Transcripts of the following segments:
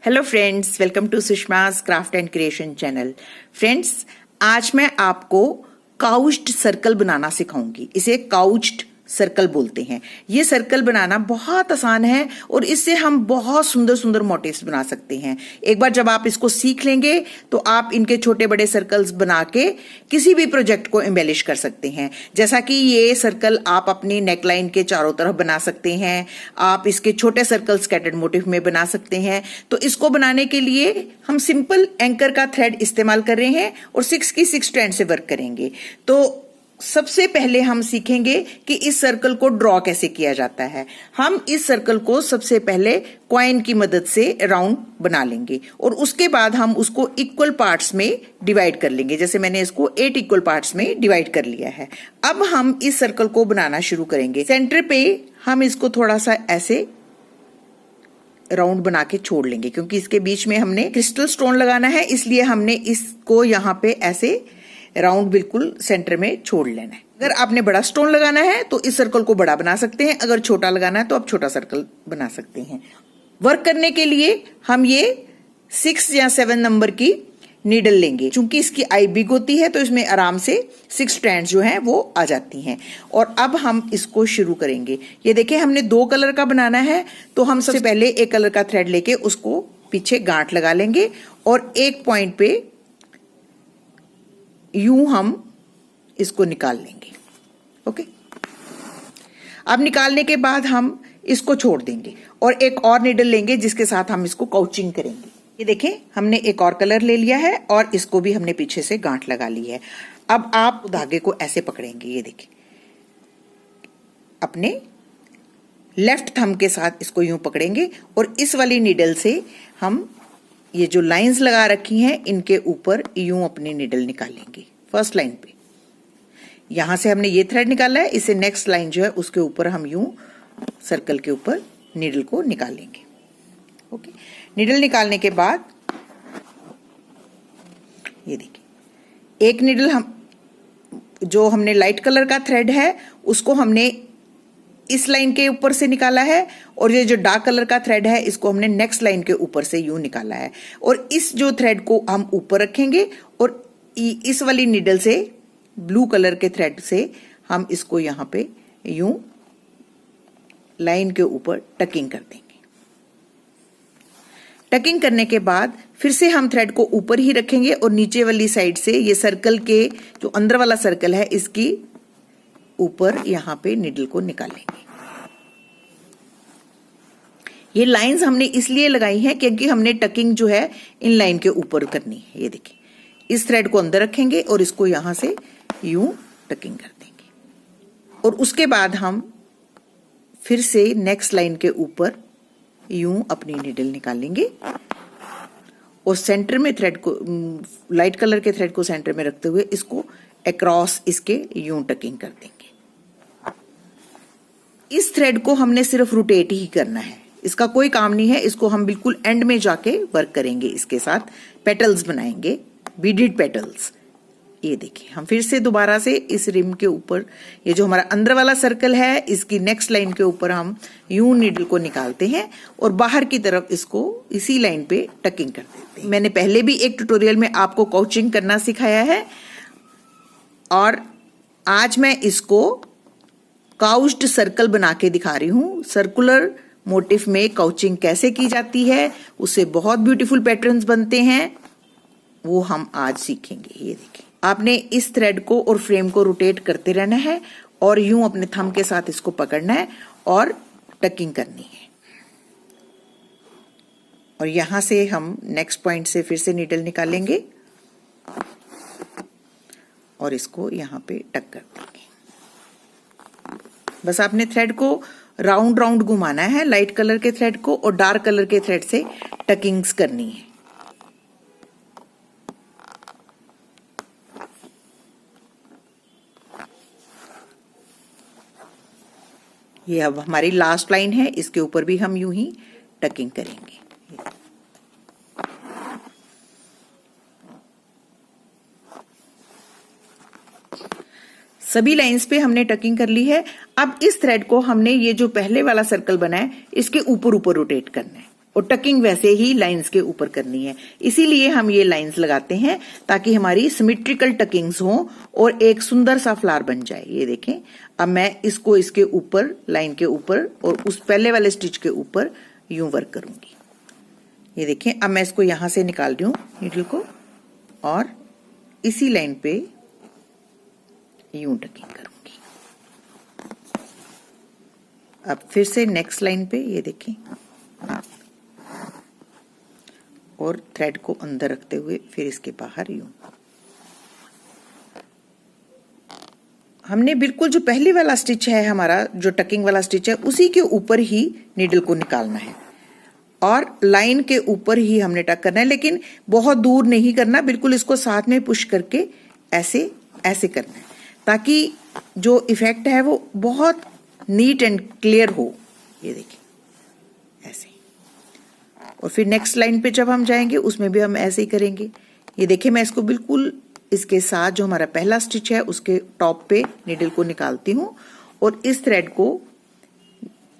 Hello friends, welcome to Sushma's craft and creation channel. Friends, आज मैं आपको काउच्ड सर्कल बनाना सिखाऊंगी। इसे काउच्ड सर्कल बोलते हैं। ये सर्कल बनाना बहुत आसान है और इससे हम बहुत सुंदर सुंदर मोटिव्स बना सकते हैं। एक बार जब आप इसको सीख लेंगे तो आप इनके छोटे बड़े सर्कल्स बना के किसी भी प्रोजेक्ट को एम्बेलिश कर सकते हैं। जैसा कि ये सर्कल आप अपनी नेकलाइन के चारों तरफ बना सकते हैं। आप इसके छोटे सर्कल स्कैटर्ड मोटिव में बना सकते हैं। तो इसको बनाने के लिए हम सिंपल एंकर का थ्रेड इस्तेमाल कर रहे हैं और 6 की 6 स्ट्रैंड से वर्क करेंगे। तो सबसे पहले हम सीखेंगे कि इस सर्कल को ड्रॉ कैसे किया जाता है। हम इस सर्कल को सबसे पहले कॉइन की मदद से राउंड बना लेंगे और उसके बाद हम उसको इक्वल पार्ट्स में डिवाइड कर लेंगे। जैसे मैंने इसको 8 इक्वल पार्ट्स में डिवाइड कर लिया है। अब हम इस सर्कल को बनाना शुरू करेंगे। सेंटर पे हम इसको थोड़ा सा ऐसे राउंड बना के छोड़ लेंगे, क्योंकि इसके बीच में हमने क्रिस्टल स्टोन लगाना है, इसलिए हमने इसको यहाँ पे ऐसे राउंड बिल्कुल सेंटर में छोड़ लेना है। अगर आपने बड़ा स्टोन लगाना है तो इस सर्कल को बड़ा बना सकते हैं, अगर छोटा लगाना है तो आप छोटा सर्कल बना सकते हैं। वर्क करने के लिए हम ये 6 या 7 नंबर की नीडल लेंगे। चूंकि इसकी आई बिग होती है तो इसमें आराम से 6 स्ट्रैंड्स जो हैं वो आ जाती हैं। और अब हम इसको शुरू करेंगे। ये देखिए, हमने 2 कलर का बनाना है, तो हम सबसे पहले एक कलर का थ्रेड लेके उसको पीछे गांठ लगा लेंगे और एक पॉइंट पे यूं हम इसको निकाल लेंगे। ओके, अब निकालने के बाद हम इसको छोड़ देंगे और एक और नीडल लेंगे जिसके साथ हम इसको काउचिंग करेंगे। ये देखें, हमने एक और कलर ले लिया है और इसको भी हमने पीछे से गांठ लगा ली है। अब आप धागे को ऐसे पकड़ेंगे। ये देखिए, अपने लेफ्ट थंब के साथ इसको यूं पकड़ेंगे और इस वाली नीडल से हम ये जो लाइंस लगा रखी हैं इनके ऊपर यूं अपनी नीडल निकालेंगे। फर्स्ट लाइन पे यहां से हमने ये थ्रेड निकाला है, इसे नेक्स्ट लाइन जो है उसके ऊपर हम यूं सर्कल के ऊपर नीडल को निकालेंगे। ओके, नीडल निकालने के बाद ये देखिए, एक नीडल हम जो हमने लाइट कलर का थ्रेड है उसको हमने इस लाइन के ऊपर से निकाला है और ये जो डार्क कलर का थ्रेड है इसको हमने नेक्स्ट लाइन के ऊपर से यूं निकाला है। और इस जो थ्रेड को हम ऊपर रखेंगे और इस वाली नीडल से ब्लू कलर के थ्रेड से हम इसको यहां पे यूं लाइन के ऊपर टकिंग कर देंगे। टकिंग करने के बाद फिर से हम थ्रेड को ऊपर ही रखेंगे और नीचे वाली साइड से ये सर्कल के जो अंदर वाला सर्कल है इसकी ऊपर यहां पे नीडल को निकालेंगे। ये लाइंस हमने इसलिए लगाई हैं क्योंकि हमने टकिंग जो है इन लाइन के ऊपर करनी है। ये देखिए, इस थ्रेड को अंदर रखेंगे और इसको यहां से यूं टकिंग कर देंगे और उसके बाद हम फिर से नेक्स्ट लाइन के ऊपर यूं अपनी नीडल निकालेंगे और सेंटर में थ्रेड को, लाइट कलर के थ्रेड को सेंटर में रखते हुए इसको अक्रॉस इसके यूं टकिंग कर देंगे। इस थ्रेड को हमने सिर्फ रोटेट ही करना है, इसका कोई काम नहीं है। इसको हम बिल्कुल एंड में जाके वर्क करेंगे। इसके साथ पेटल्स बनाएंगे, बीडेड पेटल्स। ये देखिए, हम फिर से दोबारा से इस रिम के ऊपर ये जो हमारा अंदर वाला सर्कल है इसकी नेक्स्ट लाइन के ऊपर हम यूं नीडल को निकालते हैं और बाहर की तरफ इसको इसी लाइन पे टकिंग कर देते हैं। मैंने पहले भी एक ट्यूटोरियल में आपको काउचिंग करना सिखाया है और आज मैं इसको काउच्ड सर्कल बना के दिखा रही हूं। सर्कुलर मोटिव में काउचिंग कैसे की जाती है, उससे बहुत ब्यूटीफुल पैटर्न्स बनते हैं, वो हम आज सीखेंगे। ये देखिए, आपने इस थ्रेड को और फ्रेम को रोटेट करते रहना है और यूं अपने थंब के साथ इसको पकड़ना है और टकिंग करनी है। और यहां से हम नेक्स्ट पॉइंट से फिर से नीडल निकालेंगे और इसको यहां पे टक कर देंगे। बस आपने थ्रेड को राउंड राउंड घुमाना है, लाइट कलर के थ्रेड को, और डार्क कलर के थ्रेड से टकिंग्स करनी है। ये अब हमारी लास्ट लाइन है, इसके ऊपर भी हम यूं ही टकिंग करेंगे। सभी लाइंस पे हमने टकिंग कर ली है। अब इस थ्रेड को हमने ये जो पहले वाला सर्कल बना है इसके ऊपर ऊपर रोटेट करना है। और टकिंग वैसे ही लाइंस के ऊपर करनी है। इसीलिए हम ये लाइंस लगाते हैं ताकि हमारी सिमेट्रिकल टकिंग्स हो और एक सुंदर सा फ्लावर बन जाए। ये देखें, अब मैं इसको इसके ऊपर, लाइन के ऊपर और उस पहले वाले स्टिच के ऊपर यूं वर्क करूंगी। ये देखें, अब मैं इसको यहां से निकाल रही हूं नीडल को और इसी लाइन पे यूं टकिंग करूंगी। अब फिर से नेक्स्ट लाइन पे ये देखें और थ्रेड को अंदर रखते हुए फिर इसके बाहर यूं। हमने बिल्कुल जो पहली वाला स्टिच है हमारा, जो टकिंग वाला स्टिच है, उसी के ऊपर ही नीडल को निकालना है और लाइन के ऊपर ही हमने टक करना है, लेकिन बहुत दूर नहीं करना, बिल्कुल इसको साथ में पुश करके ऐसे ऐसे करना है ताकि जो इफेक्ट है वो बहुत नीट एंड क्लियर हो। ये देखिए ऐसे। और फिर नेक्स्ट लाइन पे जब हम जाएंगे उसमें भी हम ऐसे ही करेंगे। ये देखिए, मैं इसको बिल्कुल इसके साथ जो हमारा पहला स्टिच है उसके टॉप पे नीडल को निकालती हूं और इस थ्रेड को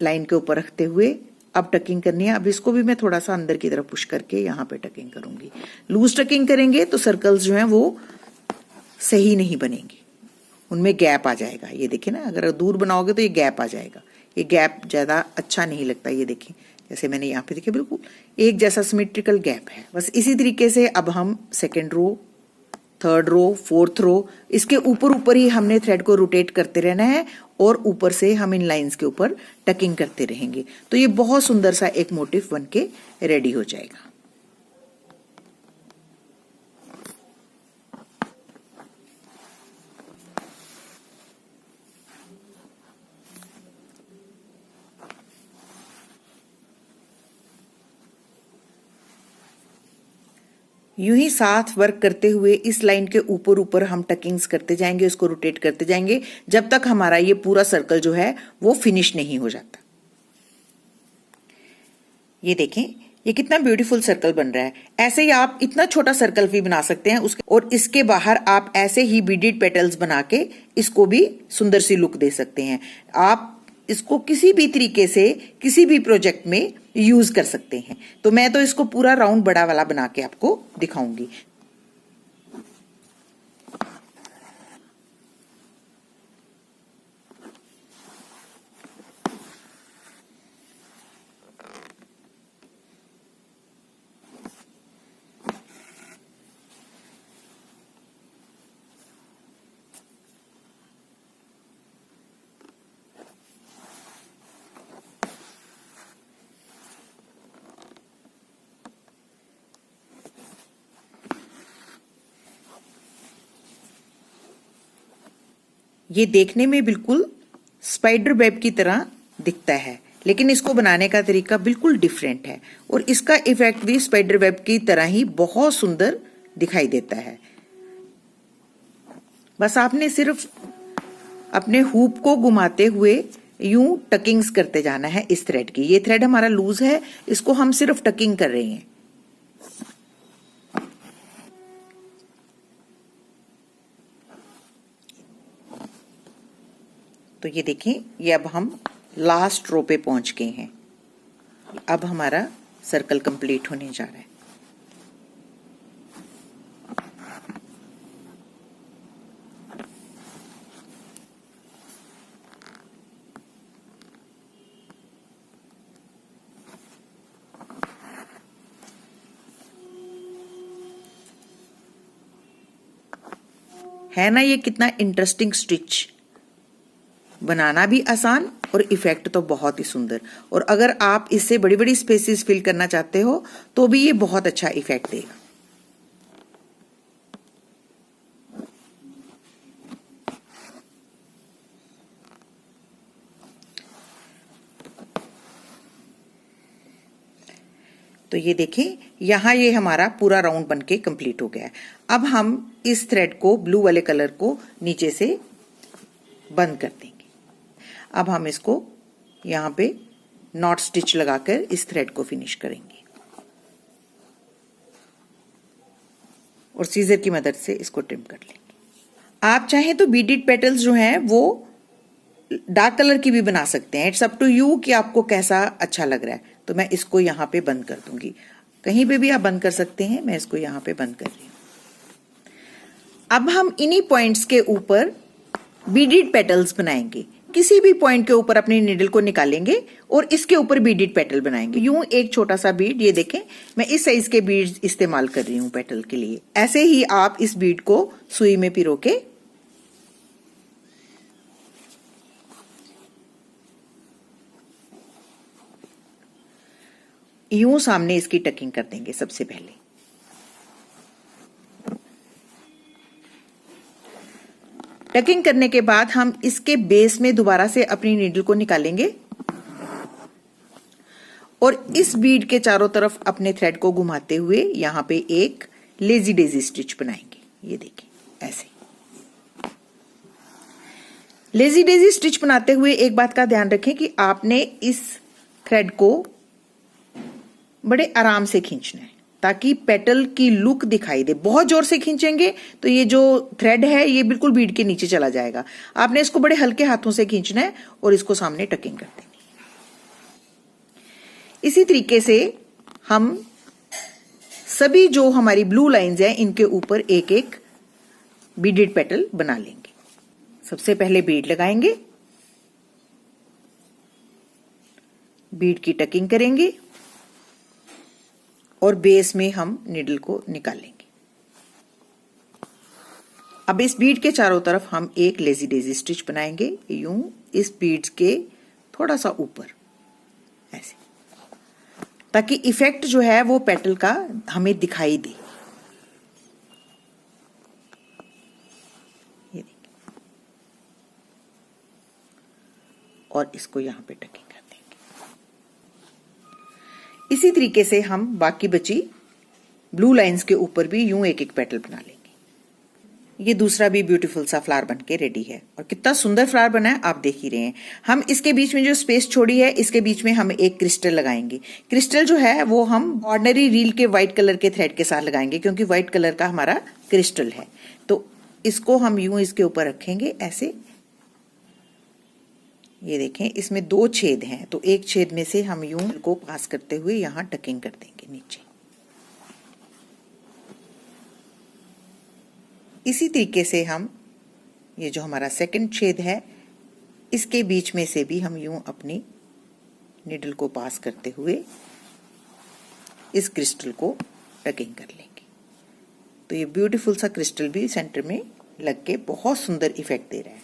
लाइन के ऊपर रखते हुए अब टकिंग करनी है। अब इसको भी मैं थोड़ा सा अंदर की तरफ पुश करके यहाँ पे टकिंग करूंगी। लूज टकिंग करेंगे तो सर्कल्स जो हैं वो सही नहीं बनेंगे, उनमें गैप आ जाएगा। ये देखिए ना, अगर दूर बनाओगे तो ये गैप आ जाएगा, ये गैप ज्यादा अच्छा नहीं लगता। ये देखिए, जैसे मैंने यहाँ पे देखिए बिल्कुल एक जैसा सिमेट्रिकल गैप है। बस इसी तरीके से अब हम second row, third row, fourth row, इसके ऊपर ऊपर ही हमने थ्रेड को रोटेट करते रहना है और ऊपर से हम इन लाइंस के ऊपर टकिंग करते रहेंगे। तो ये बहुत सुंदर सा एक मोटिफ बन के रेडी हो जाएगा। यूं ही साथ वर्क करते हुए इस लाइन के ऊपर ऊपर हम टकिंग्स करते जाएंगे, इसको रोटेट करते जाएंगे जब तक हमारा ये पूरा सर्कल जो है वो फिनिश नहीं हो जाता। ये देखें, ये कितना ब्यूटीफुल सर्कल बन रहा है। ऐसे ही आप इतना छोटा सर्कल भी बना सकते हैं उसके, और इसके बाहर आप ऐसे ही बीडेड पेटल्स बना के इसको भी सुंदर सी लुक दे सकते हैं। आप इसको किसी भी तरीके से किसी भी प्रोजेक्ट में यूज कर सकते हैं। तो मैं तो इसको पूरा राउंड बड़ा वाला बना के आपको दिखाऊंगी। ये देखने में बिल्कुल स्पाइडर वेब की तरह दिखता है, लेकिन इसको बनाने का तरीका बिल्कुल डिफरेंट है और इसका इफेक्ट भी स्पाइडर वेब की तरह ही बहुत सुंदर दिखाई देता है। बस आपने सिर्फ अपने हुप को घुमाते हुए यूं टकिंग्स करते जाना है इस थ्रेड की। ये थ्रेड हमारा लूज है, इसको हम सिर्फ टकिंग कर रहे हैं। तो ये देखें, ये अब हम लास्ट रो पे पहुंच गए हैं। अब हमारा सर्कल कंप्लीट होने जा रहा है। है ना ये कितना इंटरेस्टिंग स्टिच, बनाना भी आसान और इफेक्ट तो बहुत ही सुंदर। और अगर आप इससे बड़ी बड़ी स्पेसेस फिल करना चाहते हो तो भी ये बहुत अच्छा इफेक्ट देगा। तो ये देखें, यहां ये हमारा पूरा राउंड बनके कंप्लीट हो गया है। अब हम इस थ्रेड को, ब्लू वाले कलर को नीचे से बंद कर देंगे। अब हम इसको यहाँ पे नॉट स्टिच लगाकर इस थ्रेड को फिनिश करेंगे और सीजर की मदद से इसको ट्रिम कर लेंगे। आप चाहें तो बीडेड पेटल्स जो हैं वो डार्क कलर की भी बना सकते हैं। इट्स अप टू यू कि आपको कैसा अच्छा लग रहा है। तो मैं इसको यहाँ पे बंद कर दूंगी। कहीं पे भी आप बंद कर सकते हैं, मैं इसको यहाँ पे बंद कर रही हूँ। अब हम इन्हीं पॉइंट्स के ऊपर बीडेड पेटल्स बनाएंगे। किसी भी पॉइंट के ऊपर अपनी नीडल को निकालेंगे और इसके ऊपर बीडेड पेटल बनाएंगे। यूं एक छोटा सा बीड, ये देखें मैं इस साइज के बीड इस्तेमाल कर रही हूं पेटल के लिए। ऐसे ही आप इस बीड को सुई में पिरो के यूं सामने इसकी टकिंग कर देंगे। सबसे पहले टकिंग करने के बाद हम इसके बेस में दोबारा से अपनी नीडल को निकालेंगे और इस बीड के चारों तरफ अपने थ्रेड को घुमाते हुए यहां पे एक लेजी डेजी स्टिच बनाएंगे। ये देखिए ऐसे लेजी डेजी स्टिच बनाते हुए एक बात का ध्यान रखें कि आपने इस थ्रेड को बड़े आराम से खींचना है ताकि पेटल की लुक दिखाई दे। बहुत जोर से खींचेंगे तो ये जो थ्रेड है ये बिल्कुल बीड के नीचे चला जाएगा। आपने इसको बड़े हल्के हाथों से खींचना है और इसको सामने टकिंग कर देनी है। इसी तरीके से हम सभी जो हमारी ब्लू लाइंस हैं इनके ऊपर एक एक बीडेड पेटल बना लेंगे। सबसे पहले बीड लगाएंगे, बीड की टकिंग करेंगे और बेस में हम नीडल को निकालेंगे। अब इस बीड के चारों तरफ हम एक लेजी डेजी स्टिच बनाएंगे, यूं इस बीड्स के थोड़ा सा ऊपर ऐसे, ताकि इफेक्ट जो है वो पेटल का हमें दिखाई दे। ये देखिए और इसको यहां पे टकिंग कर देंगे। इसी तरीके से हम बाकी बची ब्लू लाइंस के ऊपर भी यूं एक एक पेटल बना लेंगे। ये दूसरा भी ब्यूटीफुल सा फ्लावर बनके रेडी है और कितना सुंदर फ्लावर बना है आप देख ही रहे हैं। हम इसके बीच में जो स्पेस छोड़ी है इसके बीच में हम एक क्रिस्टल लगाएंगे। क्रिस्टल जो है वो हम ऑर्डिनरी रील के व्हाइट कलर के थ्रेड के साथ लगाएंगे क्योंकि व्हाइट कलर का हमारा क्रिस्टल है। तो इसको हम यूं इसके ऊपर रखेंगे ऐसे। ये देखें इसमें दो छेद हैं तो एक छेद में से हम यूं को पास करते हुए यहां टकिंग कर देंगे नीचे। इसी तरीके से हम ये जो हमारा सेकंड छेद है इसके बीच में से भी हम यूं अपनी नीडल को पास करते हुए इस क्रिस्टल को टकिंग कर लेंगे। तो ये ब्यूटीफुल सा क्रिस्टल भी सेंटर में लग के बहुत सुंदर इफेक्ट दे रहा है।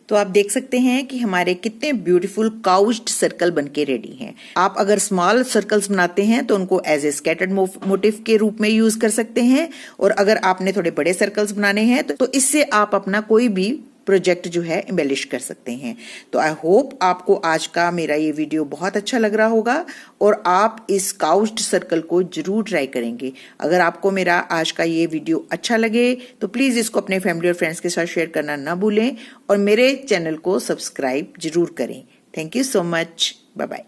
तो आप देख सकते हैं कि हमारे कितने ब्यूटीफुल काउच्ड सर्कल बनके रेडी हैं। आप अगर स्मॉल सर्कल्स बनाते हैं तो उनको एज ए स्कैटर्ड मोटिव के रूप में यूज कर सकते हैं और अगर आपने थोड़े बड़े सर्कल्स बनाने हैं तो इससे आप अपना कोई भी प्रोजेक्ट जो है एम्बेलिश कर सकते हैं। तो आई होप आपको आज का मेरा ये वीडियो बहुत अच्छा लग रहा होगा और आप इस काउच्ड सर्कल को जरूर ट्राई करेंगे। अगर आपको मेरा आज का ये वीडियो अच्छा लगे तो प्लीज इसको अपने फैमिली और फ्रेंड्स के साथ शेयर करना ना भूलें और मेरे चैनल को सब्सक्राइब जरूर करें। Thank you so much. Bye bye.